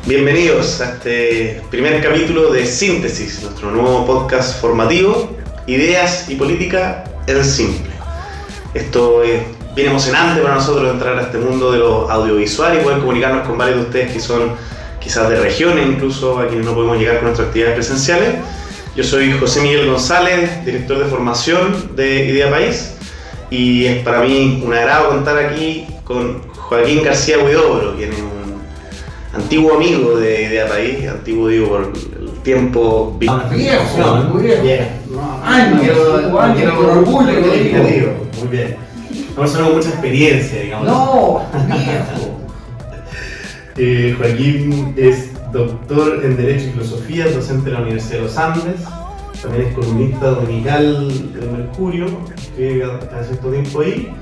Bienvenidos a este primer capítulo de Síntesis, nuestro nuevo podcast formativo, Ideas y Política en Simple. Esto es bien emocionante para nosotros entrar a este mundo de lo audiovisual y poder comunicarnos con varios de ustedes que son quizás de regiones, incluso a quienes no podemos llegar con nuestras actividades presenciales. Yo soy José Miguel González, director de formación de Idea País, y es para mí un agrado contar aquí con Joaquín García Huidobro, quien es un antiguo amigo de Idea País, antiguo digo por el tiempo... Viejo, muy viejo. Años, con orgullo que lo digo. Muy bien. Una persona con mucha experiencia, digamos. No, viejo. Joaquín es doctor en Derecho y Filosofía, docente de la Universidad de los Andes, también es columnista dominical del Mercurio, que hace cierto tiempo ahí.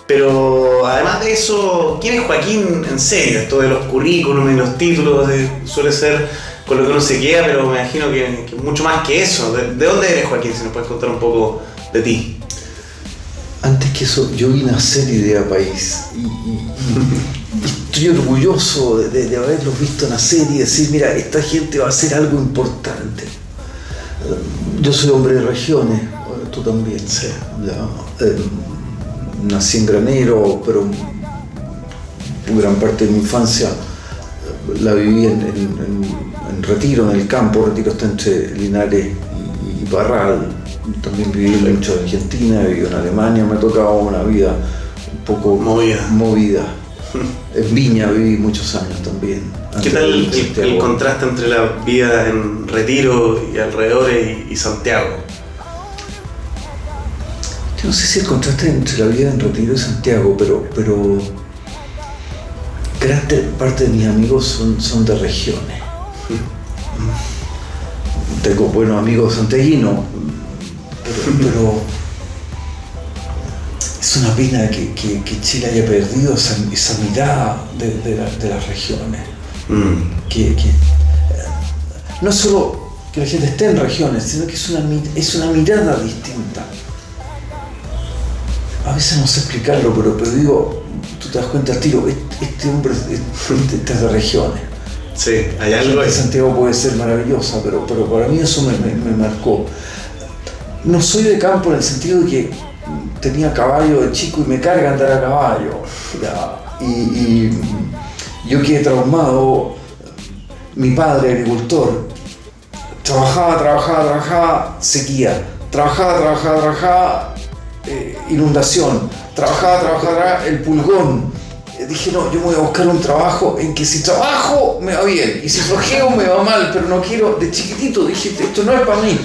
Pero además de eso, ¿quién es Joaquín en serio? Esto de los currículums y los títulos suele ser con lo que uno se queda, pero me imagino que mucho más que eso. ¿De dónde eres, Joaquín? Si nos puedes contar un poco de ti. Antes que eso, yo vi nacer Idea País y estoy orgulloso de haberlos visto nacer y decir, mira, esta gente va a hacer algo importante. Yo soy hombre de regiones, tú también. Sí. Nací en Granero, pero gran parte de mi infancia la viví en Retiro, en el campo. Retiro está entre Linares y Parral. También viví mucho en Argentina, viví en Alemania. Me ha tocado una vida un poco movida. En Viña viví muchos años también. ¿Qué tal el contraste entre la vida en Retiro y alrededores y Santiago? Yo no sé si el contraste entre la vida en Retiro y Santiago, pero gran parte de mis amigos son de regiones. Tengo buenos amigos santiaguinos, pero es una pena que Chile haya perdido esa mirada de las regiones. Que no solo que la gente esté en regiones, sino que es una mirada distinta. A veces no sé explicarlo, pero digo, tú te das cuenta al tiro, este hombre es de regiones. Sí, hay algo ahí. Santiago puede ser maravillosa, pero para mí eso me marcó. No soy de campo en el sentido de que tenía caballo de chico y me carga andar a caballo. Y yo quedé traumado. Mi padre, agricultor, trabajaba, sequía. Trabajaba, inundación. Trabajaba, el pulgón. Dije, no, yo voy a buscar un trabajo en que si trabajo me va bien y si flojeo me va mal, pero no quiero, de chiquitito dije, esto no es para mí,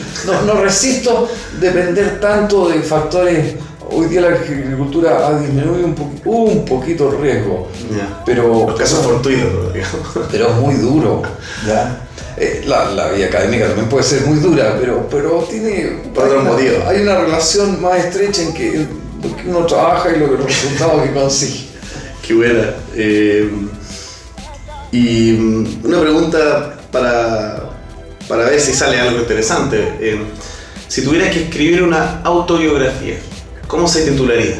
no resisto depender tanto de factores. Hoy día la agricultura ha disminuido un poquito el riesgo, pero los casos fortuitos, digamos. Pero es muy duro, ¿ya? La vida académica también puede ser muy dura, pero tiene hay una relación más estrecha en que uno trabaja y los resultados que consigue. Qué buena. Y una pregunta para ver si sale algo interesante. Si tuvieras que escribir una autobiografía, ¿cómo se titularía?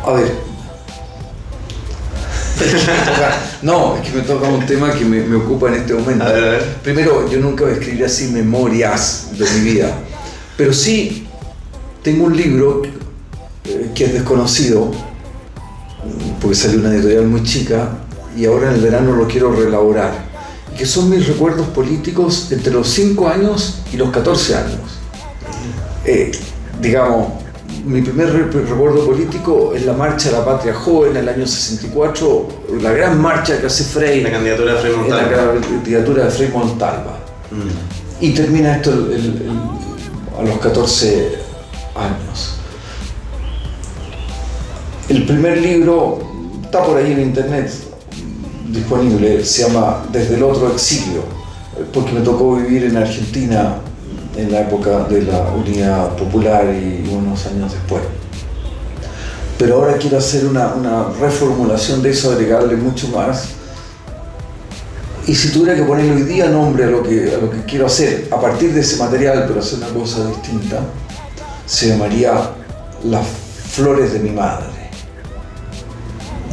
A ver. No, es que me toca un tema que me ocupa en este momento. A ver. Primero, yo nunca voy a escribir así memorias de mi vida, pero sí tengo un libro que es desconocido, porque salió una editorial muy chica, y ahora en el verano lo quiero reelaborar, y que son mis recuerdos políticos entre los 5 años y los 14 años. Digamos, mi primer recuerdo político es la Marcha de la Patria Joven en el año 64, la gran marcha que hace Frei. La candidatura de Frei Montalva. La candidatura de Frei Montalva. Y termina esto a los 14 años. El primer libro está por ahí en internet disponible, se llama Desde el otro exilio, porque me tocó vivir en Argentina en la época de la Unidad Popular y unos años después. Pero ahora quiero hacer una reformulación de eso, agregarle mucho más. Y si tuviera que ponerle hoy día nombre a lo que quiero hacer, a partir de ese material, pero hacer una cosa distinta, se llamaría Las flores de mi madre.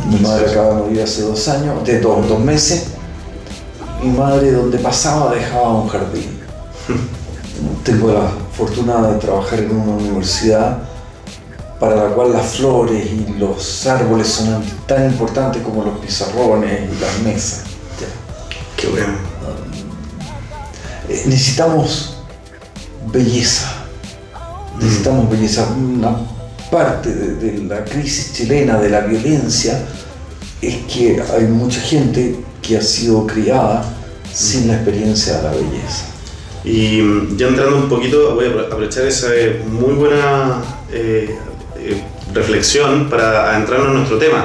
Mi madre acaba de morir hace 2 años, de 2 meses. Mi madre, donde pasaba, dejaba un jardín. Tengo la fortuna de trabajar en una universidad para la cual las flores y los árboles son tan importantes como los pizarrones y las mesas. Qué bueno. Necesitamos belleza. Necesitamos belleza. Una parte de la crisis chilena, de la violencia, es que hay mucha gente que ha sido criada sin la experiencia de la belleza. Y ya entrando un poquito, voy a aprovechar esa muy buena reflexión para adentrarnos en nuestro tema.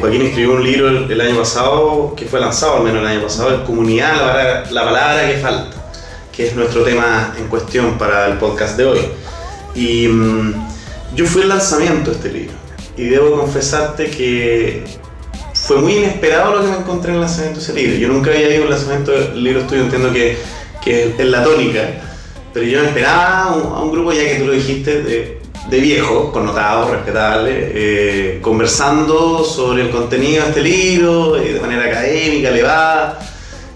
Joaquín escribió un libro el año pasado, que fue lanzado al menos el año pasado, Comunidad, la palabra que falta, que es nuestro tema en cuestión para el podcast de hoy. Y yo fui al lanzamiento de este libro y debo confesarte que fue muy inesperado lo que me encontré en el lanzamiento de ese libro. Yo nunca había ido a un lanzamiento del libro tuyo, entiendo que es la tónica, pero yo me esperaba a un grupo, ya que tú lo dijiste, de viejos, connotados, respetables, conversando sobre el contenido de este libro de manera académica, elevada,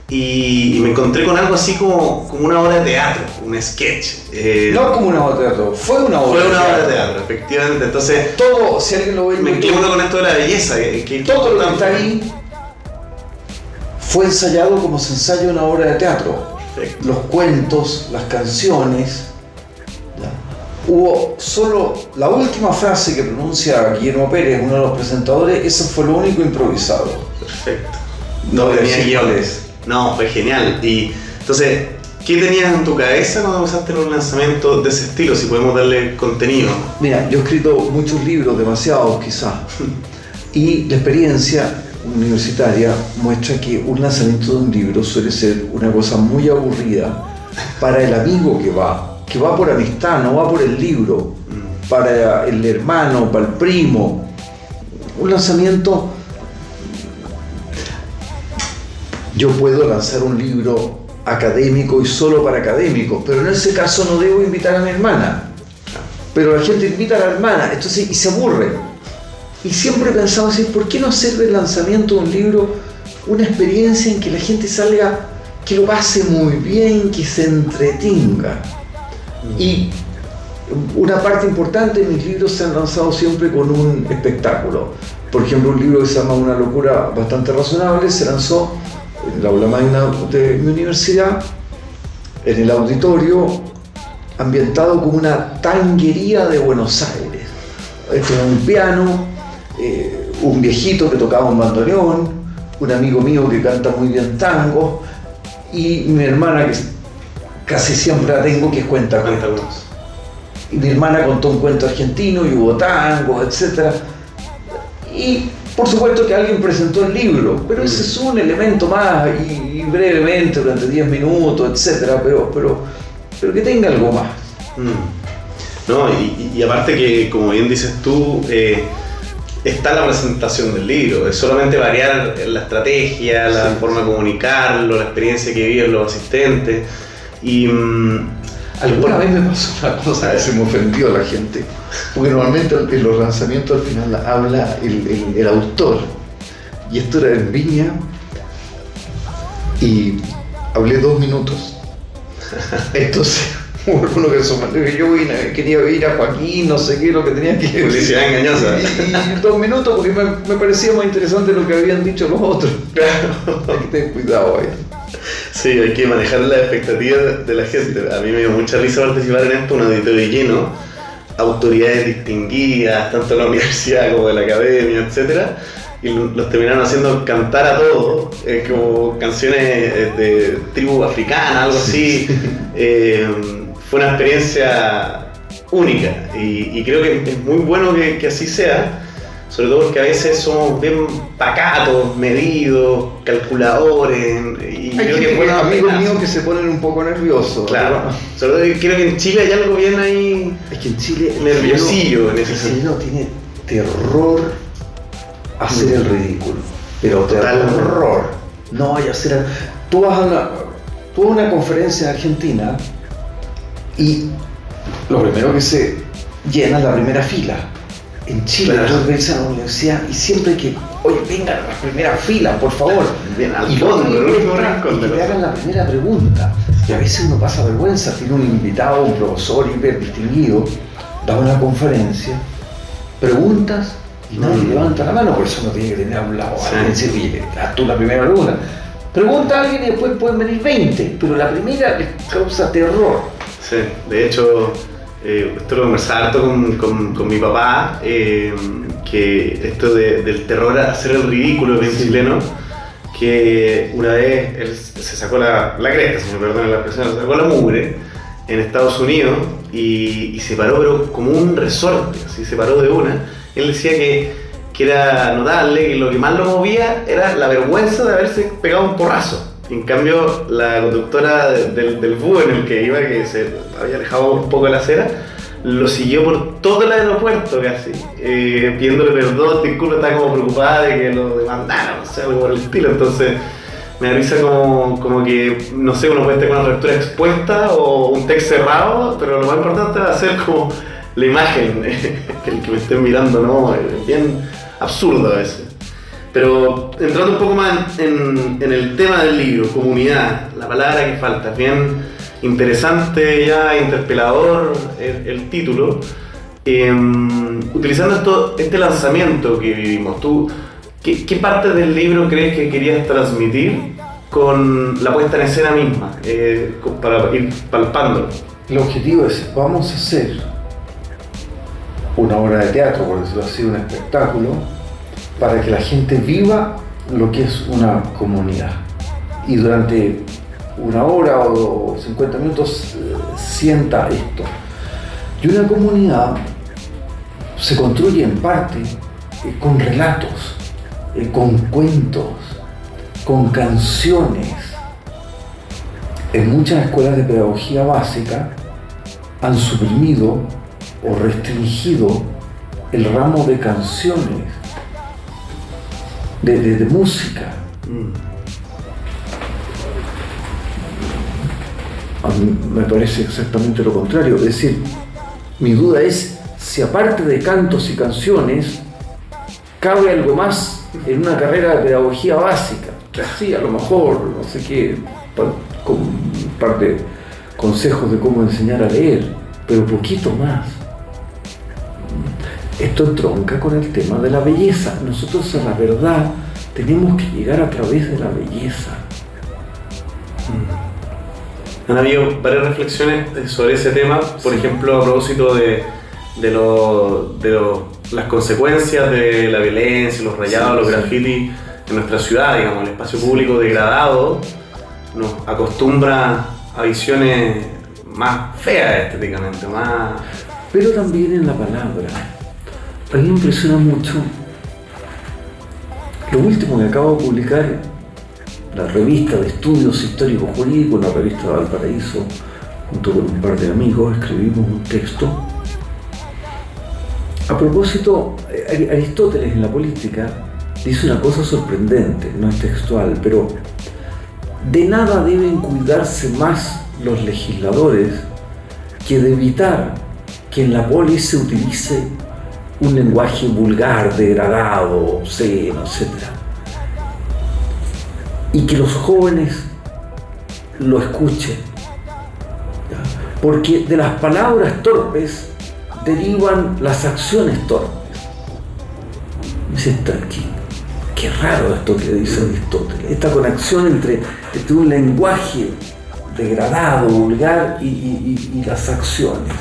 y me encontré con algo así como una obra de teatro, un sketch. No como una obra de teatro, fue una obra de teatro, efectivamente. Entonces, todo, si alguien lo ve, me inclino con esto de la belleza. Todo lo que está ahí fue ensayado como se ensaya una obra de teatro. Perfecto. Los cuentos, las canciones. Hubo solo la última frase que pronuncia Guillermo Pérez, uno de los presentadores, eso fue lo único improvisado. Perfecto. No tenía guiones. No, fue genial. Y entonces, ¿qué tenías en tu cabeza cuando empezaste en un lanzamiento de ese estilo? Si podemos darle contenido. Mira, yo he escrito muchos libros, demasiados quizás, y la experiencia universitaria muestra que un lanzamiento de un libro suele ser una cosa muy aburrida para el amigo que va por amistad, no va por el libro, para el hermano, para el primo. Un lanzamiento, yo puedo lanzar un libro académico y solo para académicos, pero en ese caso no debo invitar a mi hermana. Pero la gente invita a la hermana, entonces, y se aburre. Y siempre he pensado así, ¿por qué no hacer del lanzamiento de un libro una experiencia en que la gente salga, que lo pase muy bien, que se entretenga? Y una parte importante de mis libros se han lanzado siempre con un espectáculo. Por ejemplo, un libro que se llama Una locura bastante razonable se lanzó en el aula magna de mi universidad, en el auditorio, ambientado como una tanguería de Buenos Aires. Esto era un piano, un viejito que tocaba un bandoneón, un amigo mío que canta muy bien tango y mi hermana que casi siempre la tengo, que es cuentacuentos. Y mi hermana contó un cuento argentino y hubo tango, etc. Y por supuesto que alguien presentó el libro, pero ese es un elemento más y brevemente, durante 10 minutos, etc. Pero que tenga algo más. No, y aparte que, como bien dices tú, está la presentación del libro, es solamente variar la estrategia, la forma de comunicarlo, la experiencia que viven los asistentes. Y alguna vez me pasó una cosa que se me ofendió a la gente, porque normalmente en los lanzamientos al final habla el autor, y esto era en Viña y hablé 2 minutos. Entonces uno que yo quería oír a Joaquín, no sé qué, lo que tenía que decir. Publicidad engañosa. Y 2 minutos porque me parecía más interesante lo que habían dicho los otros. Claro. Hay que tener cuidado ahí. Sí, hay que manejar las expectativas de la gente. A mí me dio mucha risa participar en esto, un auditorio lleno, autoridades distinguidas, tanto de la universidad como de la academia, etc. Y los terminaron haciendo cantar a todos, como canciones de tribu africana, algo así. Fue una experiencia única y creo que es muy bueno que así sea, sobre todo porque a veces somos bien pacatos, medidos, calculadores, y creo que hay amigos míos que se ponen un poco nerviosos. Claro, sobre todo creo que en Chile hay algo bien ahí. Es que en Chile nerviosillo en ese sentido. Tiene terror a hacer el ridículo, pero terror. No vaya a hacer. Tú vas a una conferencia en Argentina y lo primero que se llena es la primera fila. En Chile, Claro. tú regresas a la universidad y siempre que, oye, vengan a la primera fila, por favor. Bien, al Y fondo, lo el último otro rincón es que de te los- hagan la primera pregunta. Y a veces uno pasa vergüenza, tiene un invitado, un profesor hiper distinguido, da una conferencia, preguntas y nadie levanta la mano, por eso uno tiene que tener a un lado a alguien decir, oye, haz tú la primera pregunta. Pregunta a alguien y después pueden venir 20, pero la primera les causa terror. Sí, de hecho, esto lo conversaba harto con mi papá, que esto del terror a hacer el ridículo bien chileno, que una vez él se sacó la cresta, si me perdonan la expresión, se sacó la mugre en Estados Unidos y se paró, pero como un resorte, así se paró de una. Él decía que era notable que lo que más lo movía era la vergüenza de haberse pegado un porrazo. En cambio, la conductora del bus en el que iba, que se había alejado un poco de la acera, lo siguió por todo el aeropuerto casi, pidiéndole perdón, disculpa, estaba como preocupada de que lo demandaran, o sea, algo por el estilo. Entonces me da risa como que, no sé, uno puede estar con una fractura expuesta o un text cerrado, pero lo más importante va a ser como la imagen, que el que me estén mirando, ¿no? Es bien absurdo a veces. Pero entrando un poco más en el tema del libro, comunidad, la palabra que falta, bien interesante, ya interpelador el título. Utilizando este lanzamiento que vivimos, ¿tú qué parte del libro crees que querías transmitir con la puesta en escena misma, para ir palpándolo? El objetivo es, vamos a hacer una obra de teatro, por decirlo así, un espectáculo, para que la gente viva lo que es una comunidad. Y durante una hora o 50 minutos sienta esto. Y una comunidad se construye en parte con relatos, con cuentos, con canciones. En muchas escuelas de pedagogía básica han suprimido o restringido el ramo de canciones, de música. A mí me parece exactamente lo contrario. Es decir, mi duda es si aparte de cantos y canciones cabe algo más en una carrera de pedagogía básica. Sí, a lo mejor, no sé qué, con un par de consejos de cómo enseñar a leer, pero poquito más. Esto entronca con el tema de la belleza. Nosotros a la verdad tenemos que llegar a través de la belleza. Han habido varias reflexiones sobre ese tema, por ejemplo, a propósito de las consecuencias de la violencia, los rayados, los grafitis en nuestra ciudad, digamos, el espacio público degradado nos acostumbra a visiones más feas estéticamente, más... Pero también en la palabra. A mí me impresiona mucho lo último que acabo de publicar, la revista de estudios históricos jurídicos, la revista de Valparaíso, junto con un par de amigos, escribimos un texto. A propósito, Aristóteles en la política dice una cosa sorprendente, no es textual, pero de nada deben cuidarse más los legisladores que de evitar que en la polis se utilice un lenguaje vulgar, degradado, obsceno, etc. Y que los jóvenes lo escuchen. Porque de las palabras torpes derivan las acciones torpes. Dice, qué raro esto que dice Aristóteles, esta conexión entre un lenguaje degradado, vulgar y las acciones.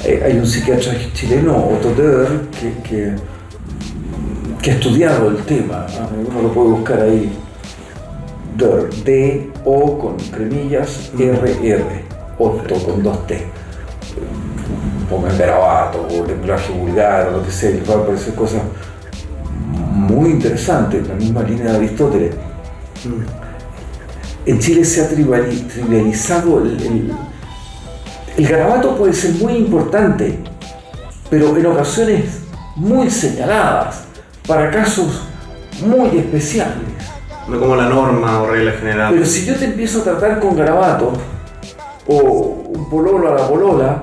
Hay un psiquiatra chileno, Otto Döder, que ha estudiado el tema. Uno lo puede buscar ahí. Döder, D-O con cremillas, R-R, Otto con 2T. Pongan garabato o lenguaje vulgar o lo que sea, les va a parecer cosas muy interesantes, la misma línea de Aristóteles. En Chile se ha trivializado el garabato puede ser muy importante, pero en ocasiones muy señaladas, para casos muy especiales. No como la norma o regla general. Pero si yo te empiezo a tratar con garabato, o un pololo a la polola,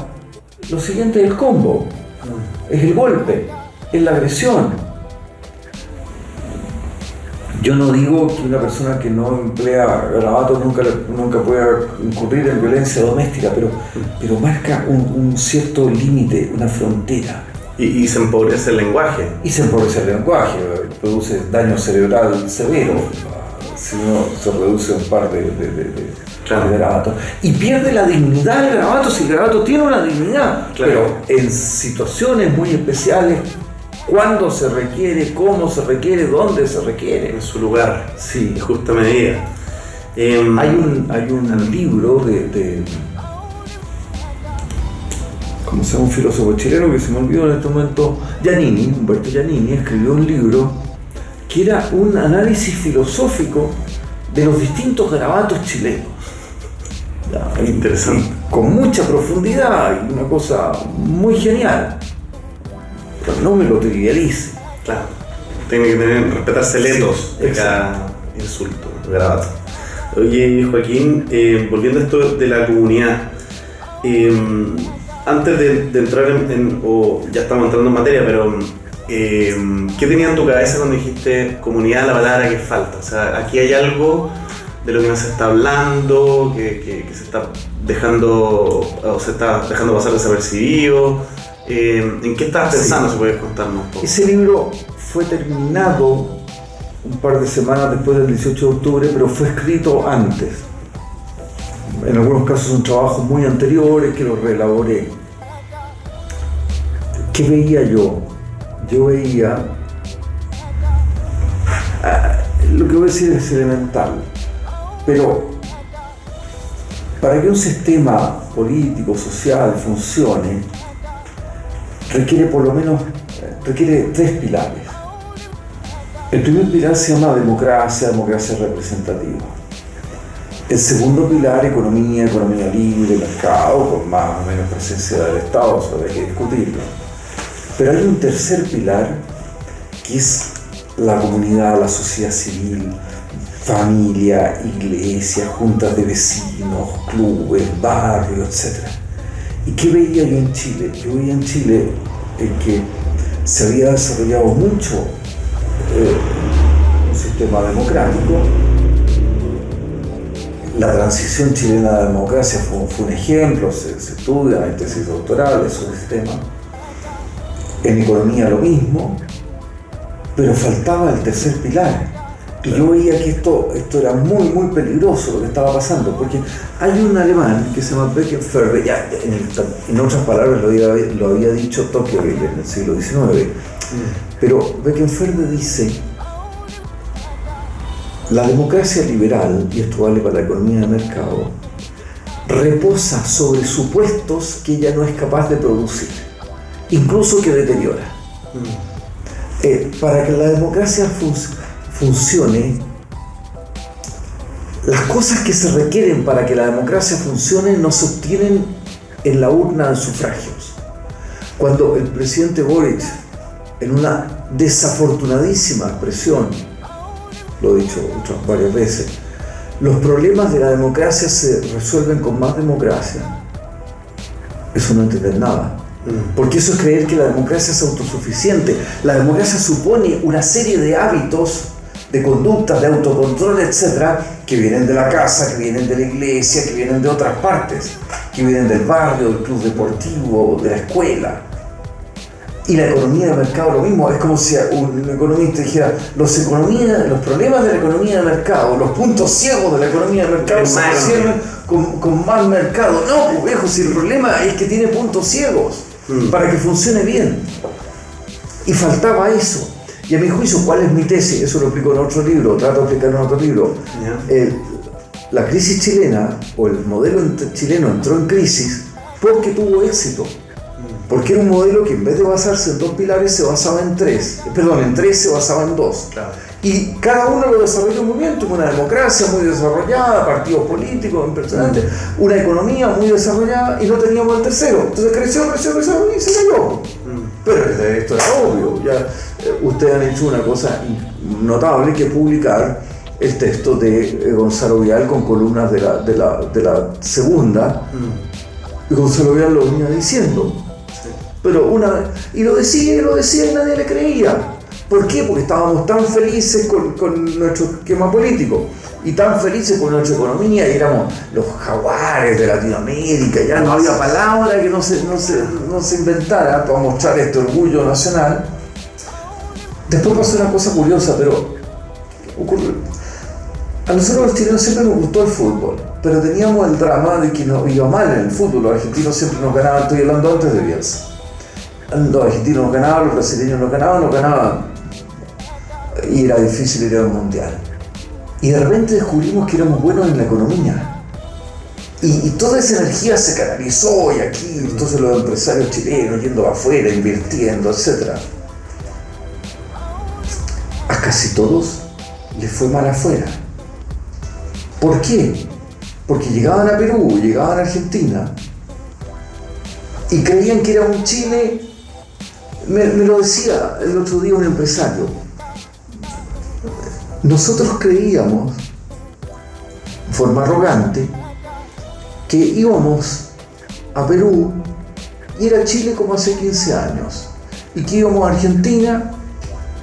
lo siguiente es el combo. es el golpe, es la agresión. Yo no digo que una persona que no emplea garabatos nunca pueda incurrir en violencia doméstica, pero marca un cierto límite, una frontera. Y se empobrece el lenguaje. Y se empobrece el lenguaje, produce daño cerebral severo, si no se reduce un par de garabatos. Y pierde la dignidad del garabato, si el garabato tiene una dignidad, pero en situaciones muy especiales, cuándo se requiere, cómo se requiere, dónde se requiere. En su lugar, sí, de justa medida. Hay un libro de ¿cómo se llama? Un filósofo chileno que se me olvidó en este momento, Humberto Giannini, escribió un libro que era un análisis filosófico de los distintos garabatos chilenos. Interesante. Y con mucha profundidad y una cosa muy genial. Pero no me lo trivialice. Claro. Tiene que respetarse letos de cada insulto, garabato. Oye, Joaquín, volviendo a esto de la comunidad, antes de entrar o ya estamos entrando en materia, pero ¿qué tenía en tu cabeza cuando dijiste comunidad, la palabra que falta? O sea, aquí hay algo de lo que no se está hablando, que se está dejando pasar desapercibido. ¿En qué estabas pensando, si puedes contarnos un poco? Ese libro fue terminado un par de semanas después del 18 de octubre, pero fue escrito antes. En algunos casos son trabajos muy anteriores que los reelaboré. ¿Qué veía yo? Yo veía... lo que voy a decir es elemental, pero para que un sistema político, social, funcione, requiere tres pilares. El primer pilar se llama democracia representativa. El segundo pilar, economía libre, mercado, con más o menos presencia del Estado, eso hay que discutirlo. Pero hay un tercer pilar, que es la comunidad, la sociedad civil, familia, iglesia, juntas de vecinos, clubes, barrios, etc. ¿Y qué veía yo en Chile? Yo veía en Chile que se había desarrollado mucho un sistema democrático. La transición chilena a la democracia fue un ejemplo, se estudia en tesis doctorales sobre ese tema. En economía lo mismo, pero faltaba el tercer pilar. Y yo veía que esto era muy, muy peligroso lo que estaba pasando, porque hay un alemán que se llama Beckenferre, ya en otras palabras lo había dicho Tocqueville en el siglo XIX, pero Beckenferre dice: la democracia liberal, y esto vale para la economía de mercado, reposa sobre supuestos que ella no es capaz de producir, incluso que deteriora. Para que la democracia funcione, las cosas que se requieren para que la democracia funcione no se obtienen en la urna de sufragios. Cuando el presidente Boric, en una desafortunadísima expresión, lo he dicho varias veces, los problemas de la democracia se resuelven con más democracia, eso no entiende nada. Porque eso es creer que la democracia es autosuficiente. La democracia supone una serie de hábitos, de conductas, de autocontrol, etcétera, que vienen de la casa, que vienen de la iglesia, que vienen de otras partes, que vienen del barrio, del club deportivo, de la escuela. Y la economía de mercado lo mismo. Es como si un economista dijera: los problemas de la economía de mercado, los puntos ciegos de la economía de mercado se resuelven con más mercado. No, pues viejo, si el problema es que tiene puntos ciegos para que funcione bien. Y faltaba eso. Y a mi juicio, ¿cuál es mi tesis? Eso lo explico en otro libro, trato de explicarlo en otro libro. La crisis chilena, o el modelo chileno entró en crisis porque tuvo éxito. Porque era un modelo que en vez de basarse en dos pilares se basaba en tres. En tres se basaba en dos. Claro. Y cada uno lo desarrolló muy bien. Tuvo una democracia muy desarrollada, partidos políticos impresionantes, una economía muy desarrollada, y no teníamos el tercero. Entonces creció y se cayó. Pero esto era obvio. Ya ustedes han hecho una cosa notable, que publicar el texto de Gonzalo Vial con columnas de la segunda. Y Gonzalo Vial lo venía diciendo. pero una vez, y lo decía y nadie le creía. ¿Por qué? Porque estábamos tan felices con nuestro esquema político y tan felices con nuestra economía y éramos los jaguares de Latinoamérica, ya no había palabra que no se inventara para mostrar este orgullo nacional. Después pasó una cosa curiosa, pero ocurrió. A nosotros los chilenos siempre nos gustó el fútbol, pero teníamos el drama de que nos iba mal en el fútbol. Los argentinos siempre nos ganaban, estoy hablando antes de Bielsa. Los argentinos nos ganaban, los brasileños nos ganaban. Y era difícil ir al mundial. Y de repente descubrimos que éramos buenos en la economía. Y toda esa energía se canalizó y aquí, entonces los empresarios chilenos yendo afuera, invirtiendo, etc. A casi todos les fue mal afuera. ¿Por qué? Porque llegaban a Perú, llegaban a Argentina y creían que era un Chile. Me lo decía el otro día un empresario. Nosotros creíamos, de forma arrogante, que íbamos a Perú y era Chile como hace 15 años, y que íbamos a Argentina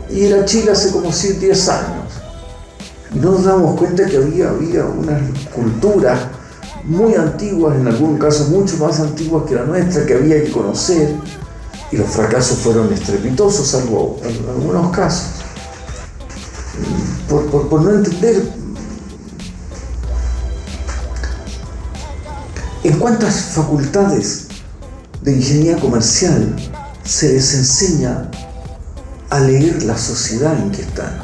y era Chile hace como 10 años. Y no nos damos cuenta que había unas culturas muy antiguas, en algún caso mucho más antiguas que la nuestra, que había que conocer, y los fracasos fueron estrepitosos, salvo en algunos casos. Por no entender en cuántas facultades de ingeniería comercial se les enseña a leer la sociedad en que están.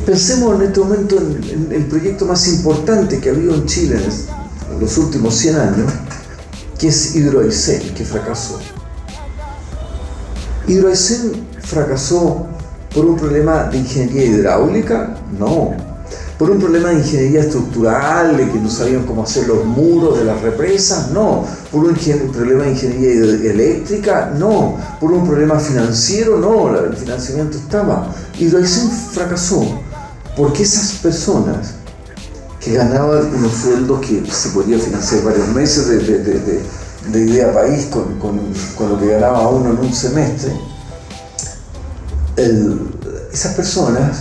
Pensemos en este momento en el proyecto más importante que ha habido en Chile en los últimos 100 años, que es Hidroaicén, que fracasó. ¿Hidroaicén fracasó por un problema de ingeniería hidráulica? No. ¿Por un problema de ingeniería estructural, de que no sabían cómo hacer los muros de las represas? No. ¿Por un problema de ingeniería eléctrica? No. ¿Por un problema financiero? No, el financiamiento estaba. Hidroaicén fracasó porque esas personas que ganaban unos sueldos que se podía financiar varios meses de Idea País con lo que ganaba uno en un semestre, esas personas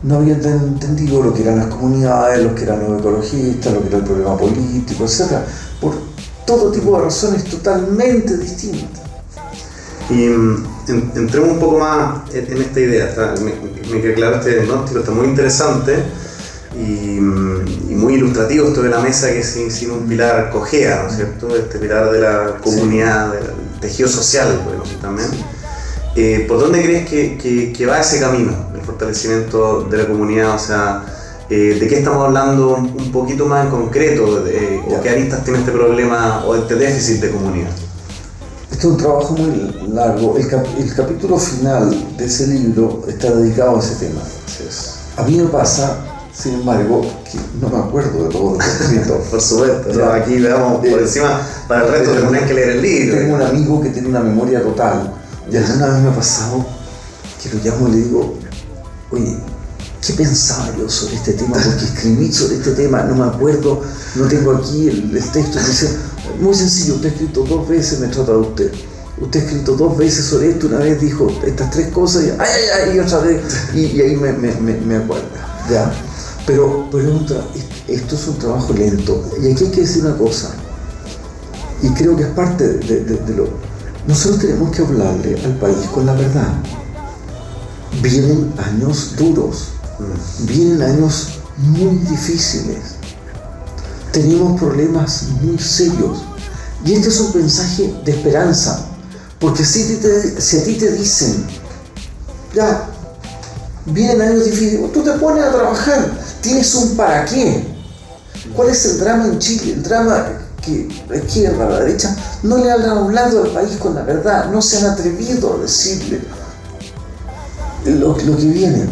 no habían entendido lo que eran las comunidades, lo que eran los ecologistas, lo que era el problema político, etc. Por todo tipo de razones totalmente distintas. Y entremos un poco más en esta idea. Me queda claro este diagnóstico, está muy interesante y muy ilustrativo esto de la mesa que sin un pilar cojea, ¿no es cierto? Este pilar de la comunidad, del tejido social, podemos decir también. ¿Por dónde crees que va ese camino, el fortalecimiento de la comunidad? O sea, ¿de qué estamos hablando un poquito más en concreto? ¿O qué aristas tiene este problema o este déficit de comunidad? Esto es un trabajo muy largo. El capítulo final de ese libro está dedicado a ese tema. A mí me pasa, sin embargo, que no me acuerdo de todo lo que he escrito. Por supuesto, ¿no? Aquí veamos por encima, para el resto tendrán que leer el libro. Tengo un amigo que tiene una memoria total. Y alguna vez me ha pasado que lo llamo y le digo, oye, ¿qué pensaba yo sobre este tema? Porque escribí sobre este tema, no me acuerdo, no tengo aquí el texto. Me dice, muy sencillo, usted ha escrito 2 veces, me trata de usted. Usted ha escrito 2 veces sobre esto, una vez dijo estas 3 cosas, y otra vez, y ahí me acuerdo. ¿Ya? Pero esto es un trabajo lento. Y aquí hay que decir una cosa, y creo que es parte de lo... Nosotros tenemos que hablarle al país con la verdad. Vienen años duros, vienen años muy difíciles, tenemos problemas muy serios, y este es un mensaje de esperanza, porque si a ti te dicen, ya, vienen años difíciles, tú te pones a trabajar, tienes un para qué. ¿Cuál es el drama en Chile? El drama que la izquierda, la derecha, no le han hablado al país con la verdad, no se han atrevido a decirle lo que viene.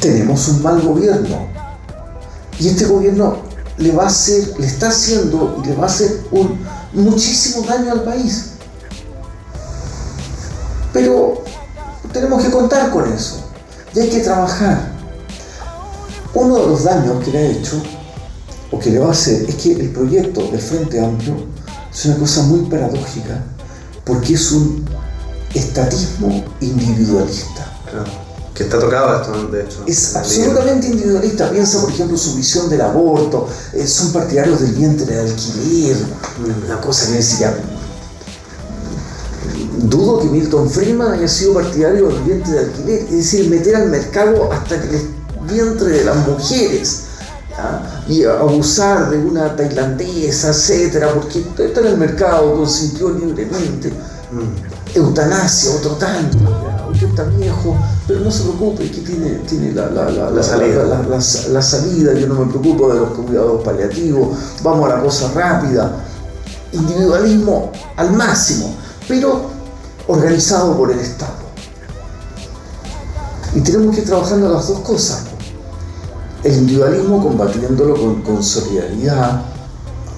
Tenemos un mal gobierno, y este gobierno le está haciendo y le va a hacer muchísimo daño al país. Pero tenemos que contar con eso, y hay que trabajar. Uno de los daños que le ha hecho o que le va a hacer es que el proyecto del Frente Amplio Es una cosa muy paradójica, porque es un estatismo individualista. Claro. Que está tocado esto, de hecho. Es absolutamente individualista. Piensa, por ejemplo, su visión del aborto. Son partidarios del vientre de alquiler. Una cosa que decía. Dudo que Milton Friedman haya sido partidario del vientre de alquiler. Es decir, meter al mercado hasta el vientre de las mujeres. Y abusar de una tailandesa, etcétera, porque está en el mercado, consintió libremente. Eutanasia, otro tanto. Usted está viejo, pero no se preocupe, que tiene la salida. Yo no me preocupo de los cuidados paliativos, vamos a la cosa rápida. Individualismo al máximo, pero organizado por el Estado. Y tenemos que ir trabajando las dos cosas. El individualismo combatiéndolo con solidaridad,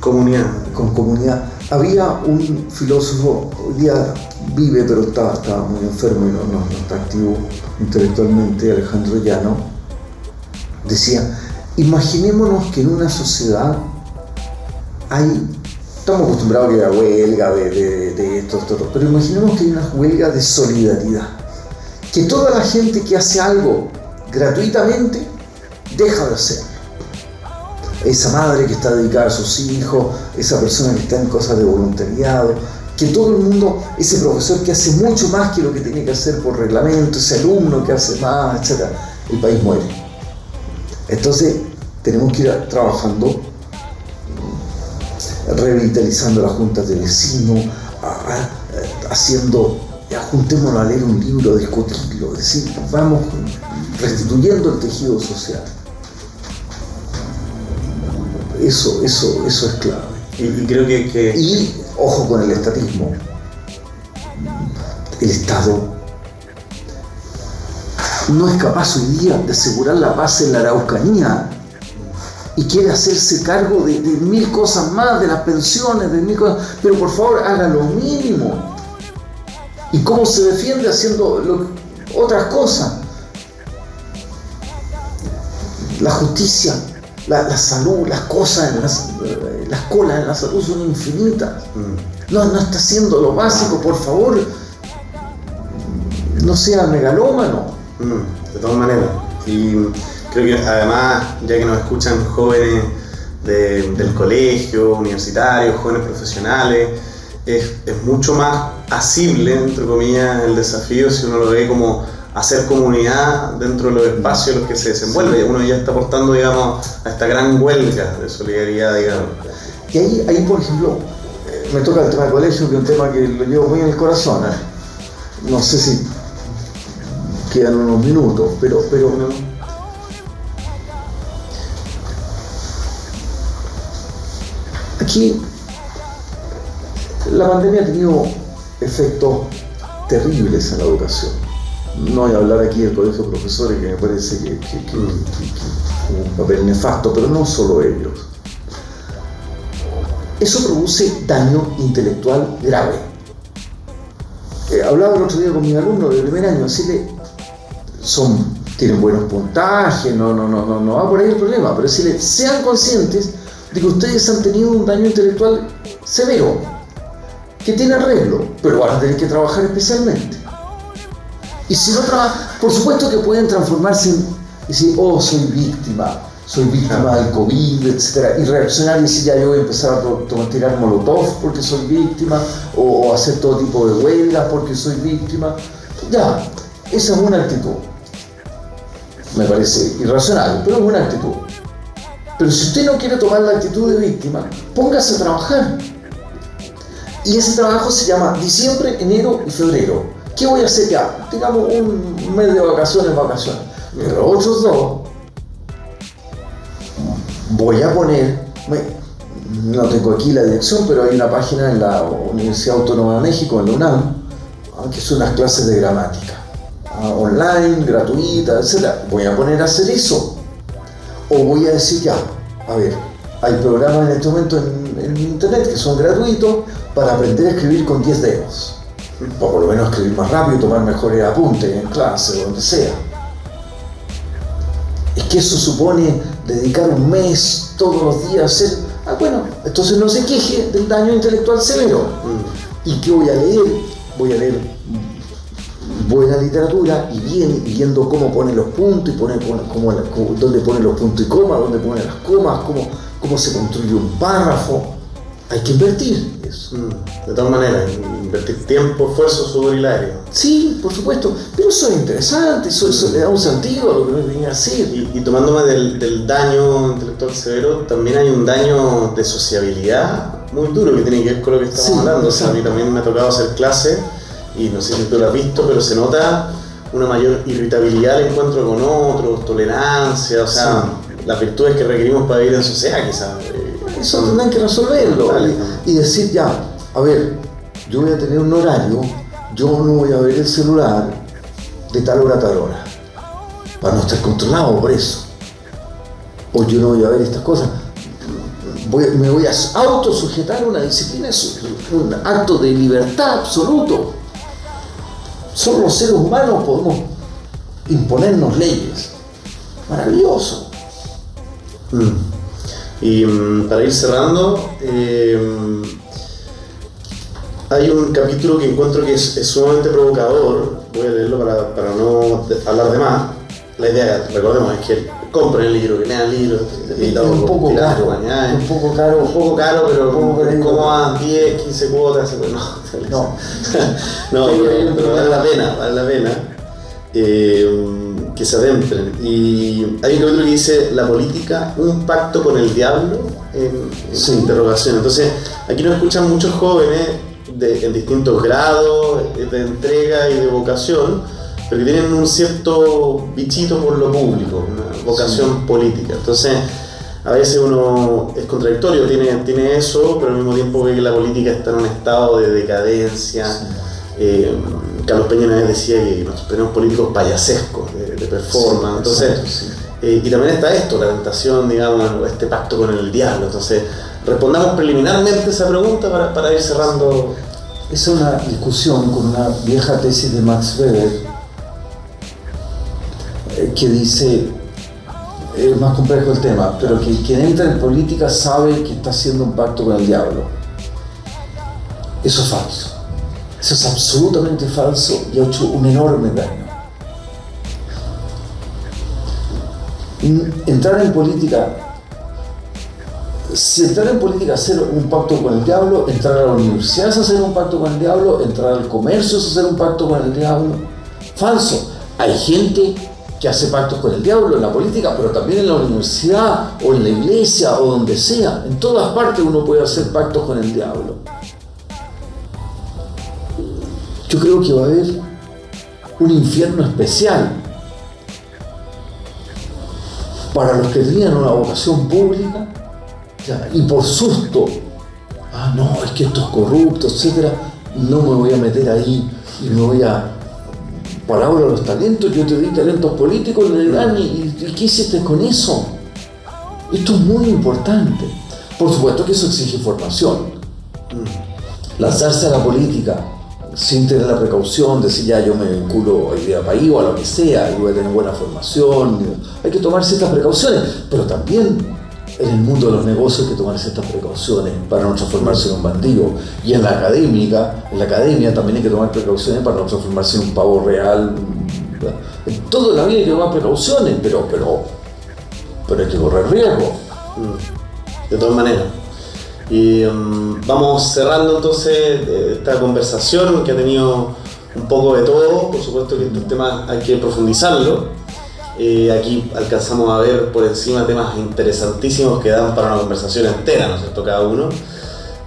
con comunidad. Había un filósofo, hoy día vive, pero estaba muy enfermo y no está activo intelectualmente, Alejandro Llano, decía, imaginémonos que en una sociedad estamos acostumbrados a que haya huelga de esto, pero imaginemos que hay una huelga de solidaridad, que toda la gente que hace algo gratuitamente deja de hacerlo. Esa madre que está dedicada a sus hijos, esa persona que está en cosas de voluntariado, que todo el mundo, ese profesor que hace mucho más que lo que tiene que hacer por reglamento, ese alumno que hace más, etc., el país muere. Entonces tenemos que ir trabajando, revitalizando las juntas de vecinos, juntémonos a leer un libro, a discutirlo, es decir, vamos restituyendo el tejido social. Eso es clave. Y creo que... Y ojo con el estatismo. El Estado no es capaz hoy día de asegurar la paz en la Araucanía y quiere hacerse cargo de 1000 cosas más, de las pensiones, de 1000 cosas, pero por favor haga lo mínimo. ¿Y cómo se defiende haciendo otras cosas? La justicia, la salud, las cosas, las colas en la salud son infinitas. No está haciendo lo básico, por favor. No sea megalómano. De todas maneras. Y creo que además, ya que nos escuchan jóvenes del colegio, universitarios, jóvenes profesionales, es mucho más asible, entre comillas, el desafío si uno lo ve como hacer comunidad dentro de los espacios en los que se desenvuelve. Uno ya está aportando, digamos, a esta gran huelga de solidaridad, digamos. Y ahí por ejemplo, me toca el tema del colegio, que es un tema que lo llevo muy en el corazón. No sé si quedan unos minutos, pero aquí la pandemia ha tenido efectos terribles en la educación. No voy a hablar aquí del colegio de profesores, que me parece que un papel nefasto, pero no solo ellos. Eso produce daño intelectual grave. Hablaba el otro día con mis alumnos de primer año, decirle, tienen buenos puntajes, no va por ahí el problema, pero decirle, sean conscientes de que ustedes han tenido un daño intelectual severo, que tiene arreglo, pero van a tener que trabajar especialmente. Y si no trabajan, por supuesto que pueden transformarse en decir, soy víctima del COVID, etc. Y reaccionar y decir, ya yo voy a empezar a tirar molotov porque soy víctima, o hacer todo tipo de huelgas porque soy víctima. Ya, esa es una actitud. Me parece irracional, pero es una actitud. Pero si usted no quiere tomar la actitud de víctima, póngase a trabajar. Y ese trabajo se llama diciembre, enero y febrero. ¿Qué voy a hacer ya? Digamos un mes de vacaciones. Pero otros 2 voy a poner, no tengo aquí la dirección, pero hay una página en la Universidad Autónoma de México, en la UNAM, que son unas clases de gramática, online, gratuitas, etc. Voy a poner a hacer eso. O voy a decir ya, a ver, hay programas en este momento en internet que son gratuitos para aprender a escribir con 10 dedos. O por lo menos escribir más rápido, tomar mejores apuntes en clase o donde sea. Es que eso supone dedicar un mes todos los días a hacer Bueno, entonces no se queje del daño intelectual severo. ¿Y qué voy a leer? Voy a leer buena literatura y viendo cómo pone los puntos, y dónde pone los puntos y comas, dónde pone las comas, cómo se construye un párrafo. Hay que invertir eso. De todas maneras, invertir tiempo, esfuerzo, sudor y lágrimas. Sí, por supuesto, pero eso es interesante, eso le da un sentido a lo que uno viene a hacer. Y tomándome del daño intelectual severo, también hay un daño de sociabilidad muy duro que tiene que ver con lo que estamos hablando. O sea, a mí también me ha tocado hacer clases, y no sé si tú lo has visto, pero se nota una mayor irritabilidad al encuentro con otros, tolerancia, o sea, las virtudes que requerimos para vivir en sociedad, quizás. Eso tendrán que resolverlo y decir ya, a ver, yo voy a tener un horario, yo no voy a ver el celular de tal hora a tal hora, para no estar controlado por eso. O yo no voy a ver estas cosas. Me voy a autosujetar a una disciplina, es un acto de libertad absoluto. Solo los seres humanos podemos imponernos leyes. Maravilloso. Y para ir cerrando, hay un capítulo que encuentro que es sumamente provocador. Voy a leerlo para no hablar de más. La idea, recordemos, es que compren el libro, que lean el libro. Es un poco caro, pero como a 10, 15 cuotas, no, pero vale la pena que se adentren. Y hay un capítulo que dice: la política, un pacto con el diablo, en interrogación. Entonces, aquí nos escuchan muchos jóvenes en distintos grados de entrega y de vocación, pero que tienen un cierto bichito por lo público, una vocación política. Entonces, a veces uno es contradictorio, tiene eso, pero al mismo tiempo ve que la política está en un estado de decadencia. Carlos Peña una vez decía que nosotros tenemos políticos payasescos, de performance. Entonces, y también está esto, la tentación, digamos, este pacto con el diablo. Entonces, respondamos preliminarmente esa pregunta para ir cerrando. Es una discusión con una vieja tesis de Max Weber que dice, es más complejo el tema, pero que quien entra en política sabe que está haciendo un pacto con el diablo. Eso es falso. Eso es absolutamente falso y ha hecho un enorme daño. Entrar en política, si entrar en política es hacer un pacto con el diablo, entrar a la universidad es hacer un pacto con el diablo, entrar al comercio es hacer un pacto con el diablo. Falso. Hay gente que hace pactos con el diablo en la política, pero también en la universidad o en la iglesia o donde sea. En todas partes uno puede hacer pactos con el diablo. Yo creo que va a haber un infierno especial para los que tenían una vocación pública, y por susto, no, es que esto es corrupto, etcétera, no me voy a meter ahí y me voy a... Palabra de los talentos, yo te di talentos políticos, le dirán, ¿y qué hiciste con eso? Esto es muy importante. Por supuesto que eso exige formación. Lanzarse a la política sin tener la precaución de decir, ya yo me vinculo a Idea País o a lo que sea, y voy a tener buena formación. Hay que tomar ciertas precauciones, pero también en el mundo de los negocios hay que tomar ciertas precauciones para no transformarse en un bandido. Y en la academia también hay que tomar precauciones para no transformarse en un pavo real. En toda la vida hay que tomar precauciones, pero hay que correr riesgo. De todas maneras. Y vamos cerrando entonces esta conversación que ha tenido un poco de todo. Por supuesto que estos temas hay que profundizarlo. Aquí alcanzamos a ver por encima temas interesantísimos que dan para una conversación entera, ¿no es cierto?, cada uno.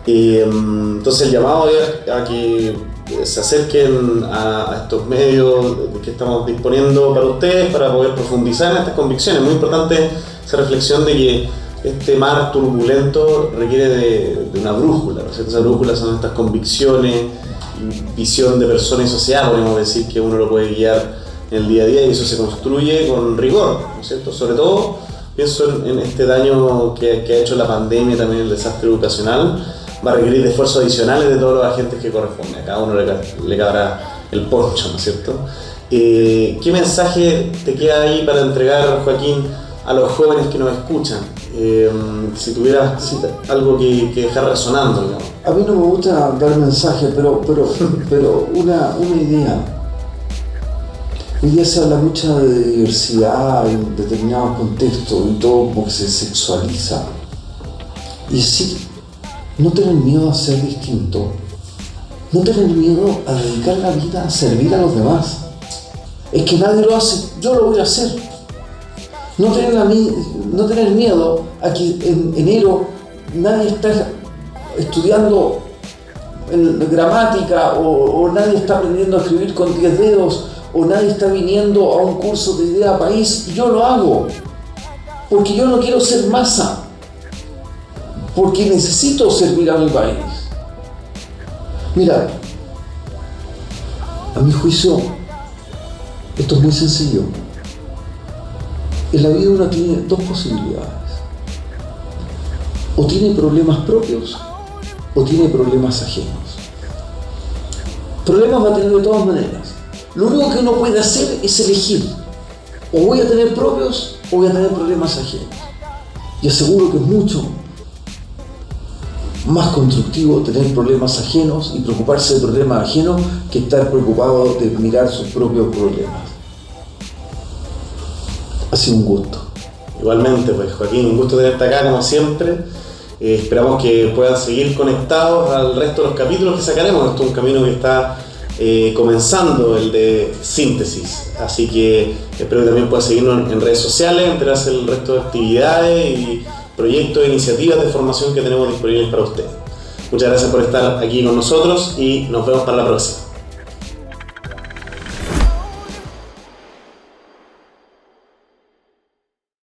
Entonces el llamado es a que se acerquen a estos medios que estamos disponiendo para ustedes para poder profundizar en estas convicciones. Muy importante esa reflexión de que este mar turbulento requiere de una brújula, ¿no es cierto? Esa brújula son estas convicciones, visión de persona y sociedad, podemos decir que uno lo puede guiar en el día a día, y eso se construye con rigor, ¿no es cierto? Sobre todo pienso en este daño que ha hecho la pandemia, también el desastre educacional. Va a requerir de esfuerzos adicionales de todos los agentes que corresponden. A cada uno le cabrá el poncho, ¿no es cierto? ¿Qué mensaje te queda ahí para entregar, Joaquín, a los jóvenes que nos escuchan? Si tuvieras algo que dejar resonando, digamos. A mí no me gusta dar mensajes, pero una idea. Hoy día se habla mucho de diversidad en determinados contextos y todo como que se sexualiza. Y decir, no tener miedo a ser distinto, no tener miedo a dedicar la vida a servir a los demás. Es que nadie lo hace, yo lo voy a hacer. No tener miedo a que en enero nadie está estudiando gramática o nadie está aprendiendo a escribir con 10 dedos o nadie está viniendo a un curso de idea país y yo lo hago. Porque yo no quiero ser masa. Porque necesito servir a mi país. Mira, a mi juicio, esto es muy sencillo. En la vida uno tiene dos posibilidades. O tiene problemas propios o tiene problemas ajenos. Problemas va a tener de todas maneras. Lo único que uno puede hacer es elegir. O voy a tener propios o voy a tener problemas ajenos. Y aseguro que es mucho más constructivo tener problemas ajenos y preocuparse de problemas ajenos que estar preocupado de mirar sus propios problemas. Ha sido un gusto. Igualmente, pues Joaquín, un gusto tenerte acá como siempre. Esperamos que puedan seguir conectados al resto de los capítulos que sacaremos. Esto es un camino que está comenzando, el de síntesis. Así que espero que también puedan seguirnos en redes sociales, enterarse del resto de actividades y proyectos e iniciativas de formación que tenemos disponibles para ustedes. Muchas gracias por estar aquí con nosotros y nos vemos para la próxima.